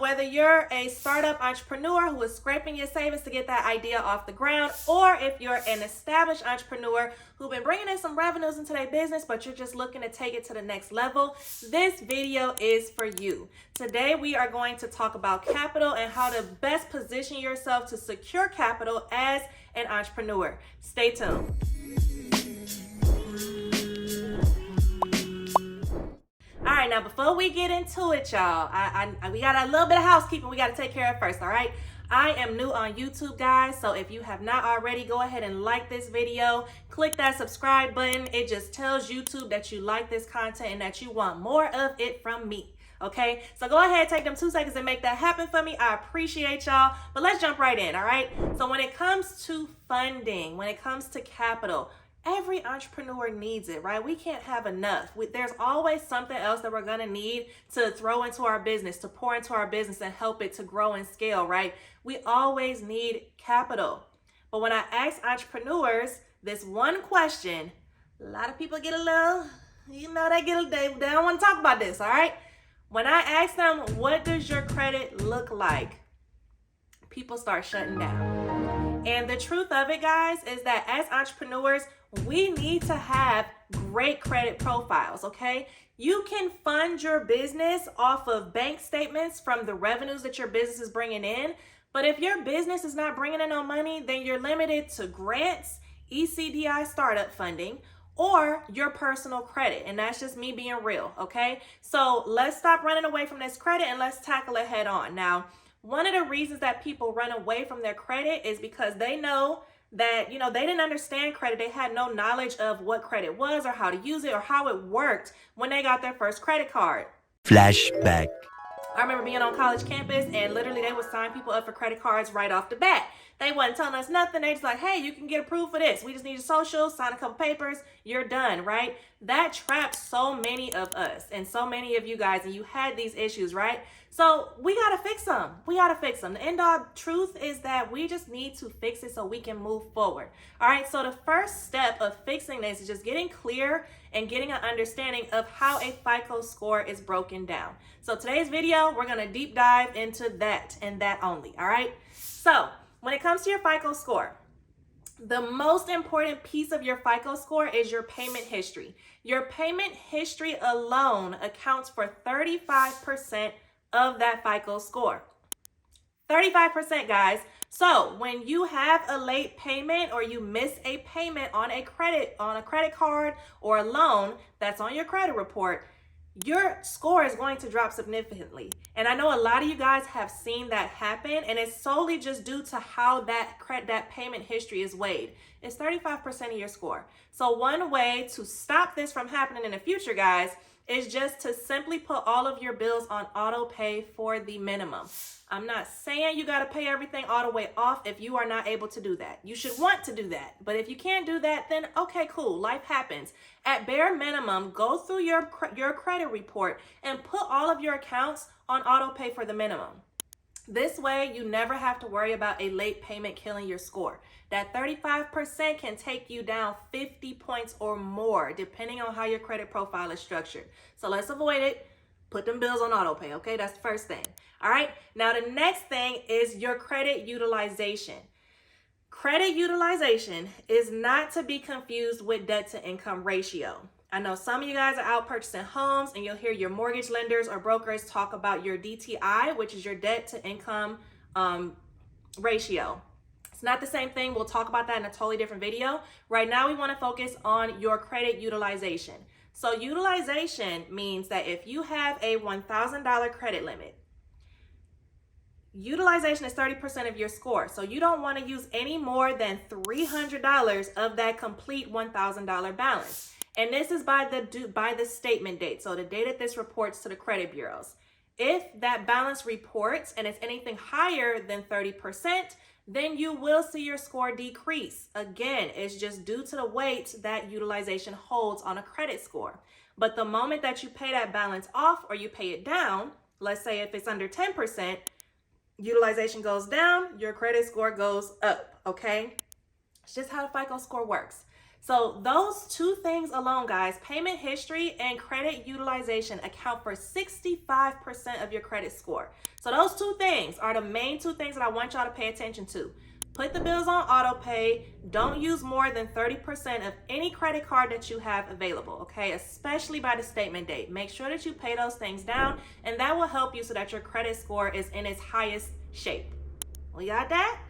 So whether you're a startup entrepreneur who is scraping your savings to get that idea off the ground, or if you're an established entrepreneur who's been bringing in some revenues into their business, but you're just looking to take it to the next level, this video is for you. Today, we are going to talk about capital and how to best position yourself to secure capital as an entrepreneur. Stay tuned. All right, now before we get into it, y'all, we got a little bit of housekeeping we got to take care of first, all right? I am new on YouTube, guys, so if you have not already, go ahead and like this video. Click that subscribe button. It just tells YouTube that you like this content and that you want more of it from me, okay? So go ahead, take them 2 seconds and make that happen for me. I appreciate y'all, but let's jump right in, all right? So when it comes to funding, when it comes to capital, every entrepreneur needs it, right? We can't have enough. There's always something else that we're gonna need to throw into our business, to pour into our business and help it to grow and scale, right? We always need capital. But when I ask entrepreneurs this one question, a lot of people get a little, they don't want to talk about this, all right? When I ask them, what does your credit look like? People start shutting down. And the truth of it, guys, is that as entrepreneurs, we need to have great credit profiles, okay? You can fund your business off of bank statements from the revenues that your business is bringing in. But if your business is not bringing in no money, then you're limited to grants, ECDI startup funding, or your personal credit. And that's just me being real, okay? So let's stop running away from this credit and let's tackle it head on. Now, one of the reasons that people run away from their credit is because they know that, they didn't understand credit. They had no knowledge of what credit was or how to use it or how it worked when they got their first credit card. Flashback. I remember being on college campus and literally they would sign people up for credit cards right off the bat. They wasn't telling us nothing. They just like, hey, you can get approved for this. We just need your social, sign a couple papers, you're done, right? That trapped so many of us and so many of you guys, and you had these issues, right? So we got to fix them. We got to fix them. The end all truth is that we just need to fix it so we can move forward. All right. So the first step of fixing this is just getting clear and getting an understanding of how a FICO score is broken down. So today's video, we're going to deep dive into that and that only. All right. So when it comes to your FICO score, the most important piece of your FICO score is your payment history. Your payment history alone accounts for 35% of that FICO score. 35%, guys. So when you have a late payment or you miss a payment on a credit card or a loan that's on your credit report, your score is going to drop significantly. And I know a lot of you guys have seen that happen, and it's solely just due to how that payment history is weighed. It's 35% of your score. So one way to stop this from happening in the future, guys, is just to simply put all of your bills on auto pay for the minimum. I'm not saying you got to pay everything all the way off if you are not able to do that. You should want to do that. But if you can't do that, then okay, cool. Life happens. At bare minimum, go through your credit report and put all of your accounts on auto pay for the minimum. This way, you never have to worry about a late payment killing your score. That 35% can take you down 50 points or more, depending on how your credit profile is structured. So let's avoid it. Put them bills on auto pay, okay? That's the first thing. All right. Now, the next thing is your credit utilization. Credit utilization is not to be confused with debt to income ratio. I know some of you guys are out purchasing homes and you'll hear your mortgage lenders or brokers talk about your DTI, which is your debt to income ratio. It's not the same thing. We'll talk about that in a totally different video. Right now, we want to focus on your credit utilization. So utilization means that if you have a $1,000 credit limit, utilization is 30% of your score. So you don't want to use any more than $300 of that complete $1,000 balance. And this is by the statement date. So the date that this reports to the credit bureaus. If that balance reports and it's anything higher than 30%, then you will see your score decrease. Again, it's just due to the weight that utilization holds on a credit score. But the moment that you pay that balance off or you pay it down, let's say if it's under 10%, utilization goes down, your credit score goes up, okay? It's just how the FICO score works. So those two things alone, guys, payment history and credit utilization account for 65% of your credit score. So those two things are the main two things that I want y'all to pay attention to. Put the bills on auto pay. Don't use more than 30% of any credit card that you have available, okay? Especially by the statement date. Make sure that you pay those things down, and that will help you so that your credit score is in its highest shape. We got that?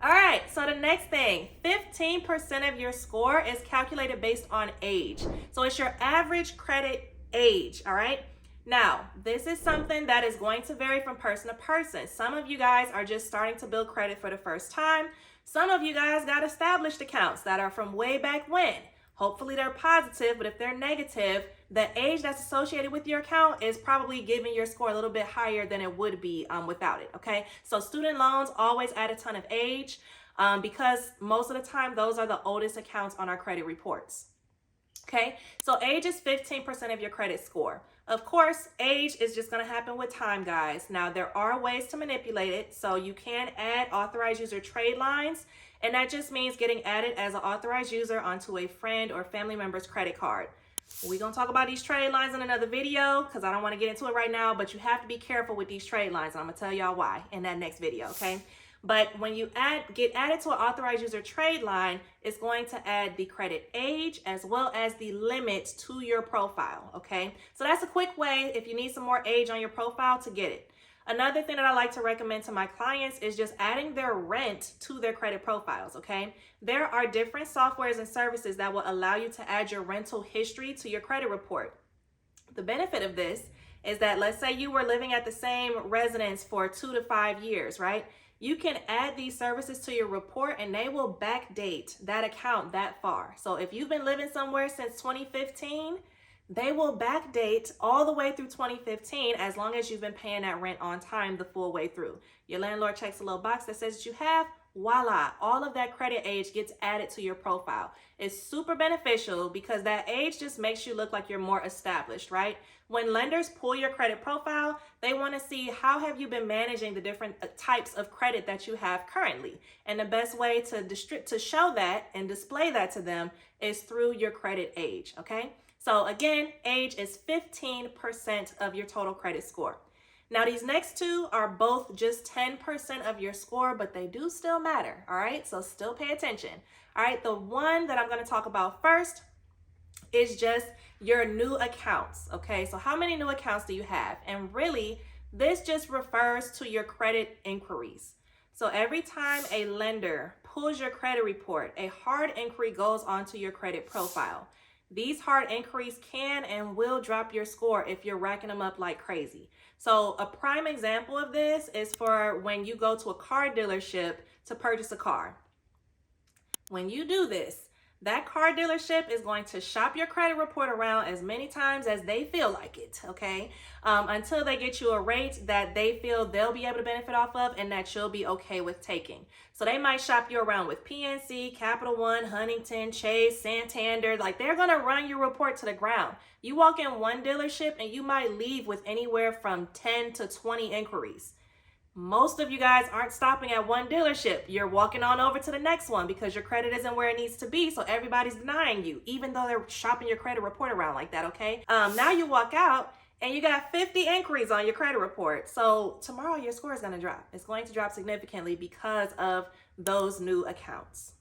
All right, so the next thing, 15% of your score is calculated based on age. So it's your average credit age, all right? Now, this is something that is going to vary from person to person. Some of you guys are just starting to build credit for the first time. Some of you guys got established accounts that are from way back when. Hopefully they're positive, but if they're negative, the age that's associated with your account is probably giving your score a little bit higher than it would be without it, okay? So student loans always add a ton of age because most of the time those are the oldest accounts on our credit reports. Okay, so age is 15% of your credit score. Of course, age is just going to happen with time, guys. Now, there are ways to manipulate it. So you can add authorized user trade lines, and that just means getting added as an authorized user onto a friend or family member's credit card. We're going to talk about these trade lines in another video because I don't want to get into it right now, but you have to be careful with these trade lines. And I'm going to tell y'all why in that next video, okay? But when you get added to an authorized user trade line, it's going to add the credit age as well as the limit to your profile, okay? So that's a quick way if you need some more age on your profile to get it. Another thing that I like to recommend to my clients is just adding their rent to their credit profiles, okay? There are different softwares and services that will allow you to add your rental history to your credit report. The benefit of this is that let's say you were living at the same residence for 2 to 5 years, right? You can add these services to your report and they will backdate that account that far. So if you've been living somewhere since 2015, they will backdate all the way through 2015 as long as you've been paying that rent on time the full way through. Your landlord checks a little box that says that you have, voila, all of that credit age gets added to your profile. It's super beneficial because that age just makes you look like you're more established, right? When lenders pull your credit profile, they want to see how have you been managing the different types of credit that you have currently. And the best way to show that and display that to them is through your credit age, okay? So again, age is 15% of your total credit score. Now, these next two are both just 10% of your score, but they do still matter, all right? So still pay attention. All right, the one that I'm going to talk about first is just your new accounts, okay? So how many new accounts do you have? And really, this just refers to your credit inquiries. So every time a lender pulls your credit report, a hard inquiry goes onto your credit profile. These hard inquiries can and will drop your score if you're racking them up like crazy. So a prime example of this is for when you go to a car dealership to purchase a car. When you do this, that car dealership is going to shop your credit report around as many times as they feel like it, okay? Until they get you a rate that they feel they'll be able to benefit off of and that you'll be okay with taking. So they might shop you around with PNC, Capital One, Huntington, Chase, Santander. Like they're gonna run your report to the ground. You walk in one dealership and you might leave with anywhere from 10 to 20 inquiries. Most of you guys aren't stopping at one dealership. You're walking on over to the next one because your credit isn't where it needs to be. So everybody's denying you, even though they're shopping your credit report around like that, okay? Now you walk out and you got 50 inquiries on your credit report. So tomorrow your score is going to drop. It's going to drop significantly because of those new accounts.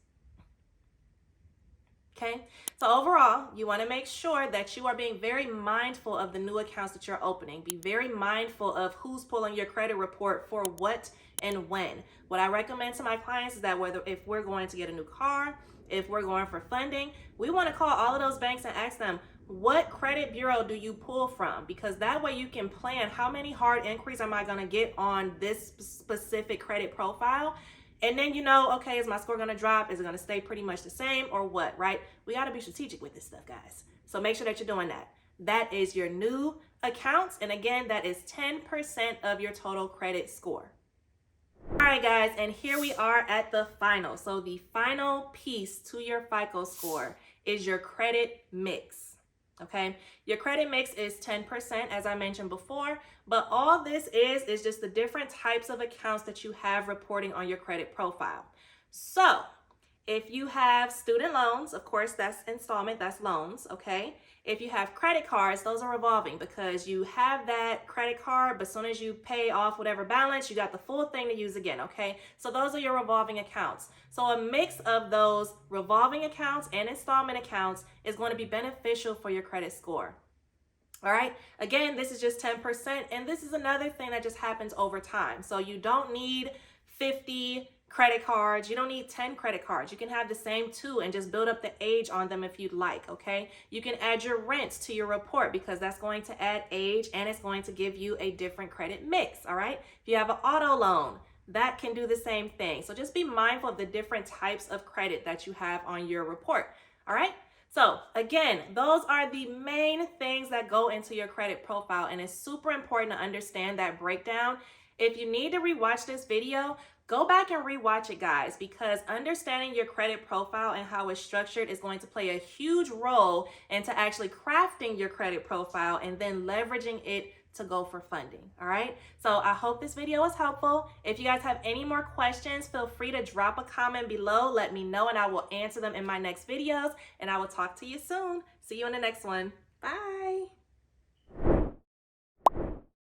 Okay, so overall, you want to make sure that you are being very mindful of the new accounts that you're opening. Be very mindful of who's pulling your credit report for what and when. What I recommend to my clients is that if we're going to get a new car, if we're going for funding, we want to call all of those banks and ask them, what credit bureau do you pull from? Because that way you can plan how many hard inquiries am I going to get on this specific credit profile. And then you know, okay, is my score going to drop? Is it going to stay pretty much the same or what, right? We got to be strategic with this stuff, guys. So make sure that you're doing that. That is your new accounts. And again, that is 10% of your total credit score. All right, guys, and here we are at the final. So the final piece to your FICO score is your credit mix. Okay, your credit mix is 10%, as I mentioned before, but all this is just the different types of accounts that you have reporting on your credit profile. So If you have student loans, of course, that's installment, that's loans, okay? If you have credit cards, those are revolving because you have that credit card, but as soon as you pay off whatever balance, you got the full thing to use again, okay? So those are your revolving accounts. So a mix of those revolving accounts and installment accounts is going to be beneficial for your credit score. All right, again, this is just 10%, and this is another thing that just happens over time. So you don't need 50 credit cards. You don't need 10 credit cards. You can have the same 2 and just build up the age on them if you'd like, okay? You can add your rents to your report because that's going to add age and it's going to give you a different credit mix, all right? If you have an auto loan, that can do the same thing. So just be mindful of the different types of credit that you have on your report, all right? So again, those are the main things that go into your credit profile, and it's super important to understand that breakdown. If you need to rewatch this video, go back and rewatch it, guys, because understanding your credit profile and how it's structured is going to play a huge role into actually crafting your credit profile and then leveraging it to go for funding. All right, so I hope this video was helpful. If you guys have any more questions, feel free to drop a comment below. Let me know and I will answer them in my next videos, and I will talk to you soon. See you in the next one. Bye.